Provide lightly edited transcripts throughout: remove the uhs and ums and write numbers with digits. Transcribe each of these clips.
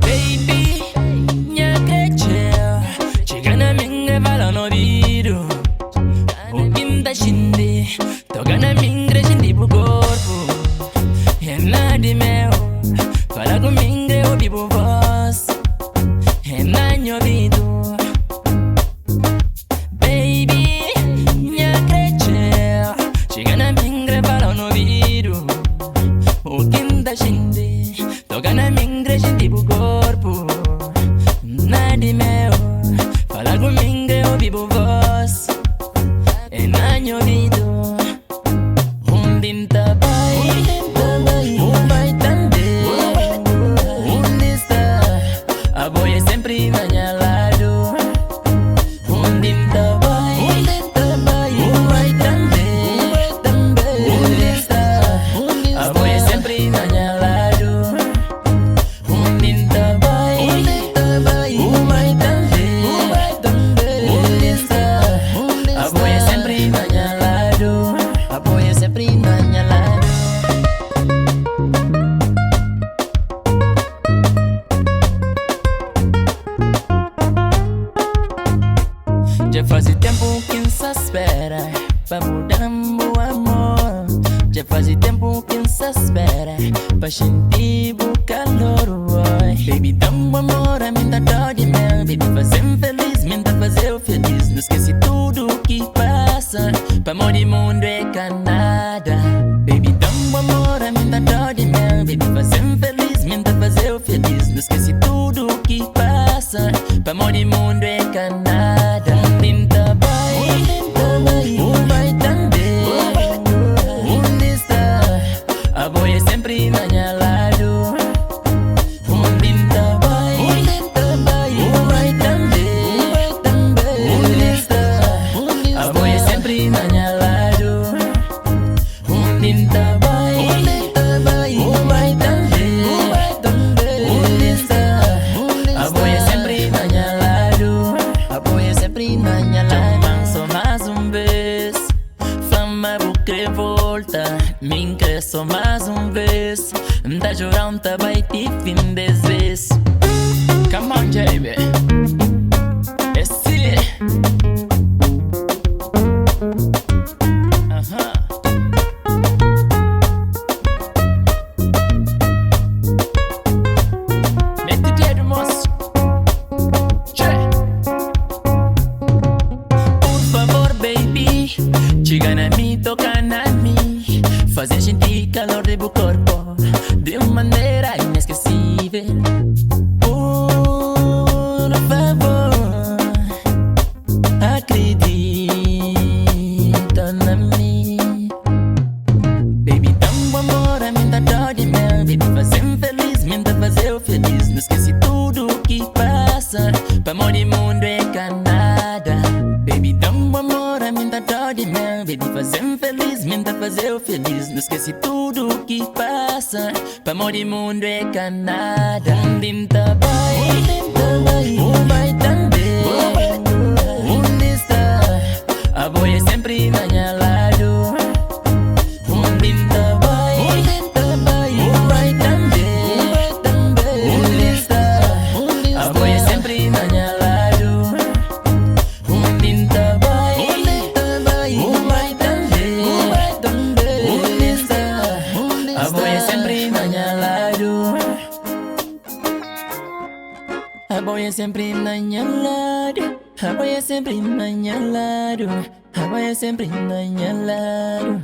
Baby, minha crecheira, chega na minha vala no vidro. O pinta shindi, toca na minha shindi pro corpo. É nada de meu, fala comigo eu vivo voz. É na minha ouvido. Baby, minha crecheira, chega na minha vala no vidro. O pinta shindi, toca na minha shindi pro corpo. Nada de meu, fala comigo eu vivo voz. É na minha ouvido. Dinta bai, vai também. Está, a boia é sempre na minha lado. Dinta bai, vai também. Está, a boia é sempre na minha lado. Dinta bai, vai também. Está, a boia é sempre na minha lado. A boia é sempre na minha lado. Já faz tempo que se espera pra mudar meu amor. Já faz tempo que se espera pra sentir o calor. Baby, dá amor, a mim dá dó de mel. Baby, fazendo feliz, me dá fazer eu feliz. Não esqueci tudo o que passa. Pra amor de mundo é Canadá. Baby, dá amor, a mim dá dó de mel. Baby, fazendo feliz, me dá fazer eu feliz. Não esqueci tudo o que passa. Pra amor de mundo é Canadá. Dinta vai também. Onde está? A boia é sempre na minha lado. Dinta vai também. Onde está? A boia é sempre na minha lado. Dinta vai também. Onde está? A boia é sempre na minha lado. A boia é sempre na minha lado. Só mais vez. Flama bucre volta. Me ingresso mais vez. Tá chorando, tá vai te fim vezes. Come on, baby. Esse. Mete dedo, moço. Por favor, baby, chega na mim, toca na mim. Fazer sentir calor do meu corpo de uma maneira inesquecível. Por favor, acredita na mim. Baby, dá amor, a mim dá dó de mel. Baby, fazendo feliz, me dá fazer eu feliz. Não esqueci tudo o que passa. Pra amor de mundo é Canadá. Baby, dá amor, a mim dá dó de mel. Baby, fazendo feliz, me dá fazer eu feliz. Não esqueci tudo o que passa. Pra amor de mundo é Canadá. Dinta vai também. Onde está? A boia é sempre na minha lado. Dinta vai também. Onde está? A boia é sempre na minha lado. Dinta vai também. Onde está? A boia é sempre na minha lado. A boia é sempre na minha lado. A boia é sempre na minha lado. A boia é sempre na minha lado.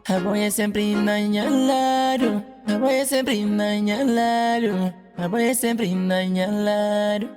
A boia é sempre na minha lado. A boia é sempre na minha lado. A boia é sempre na minha lado.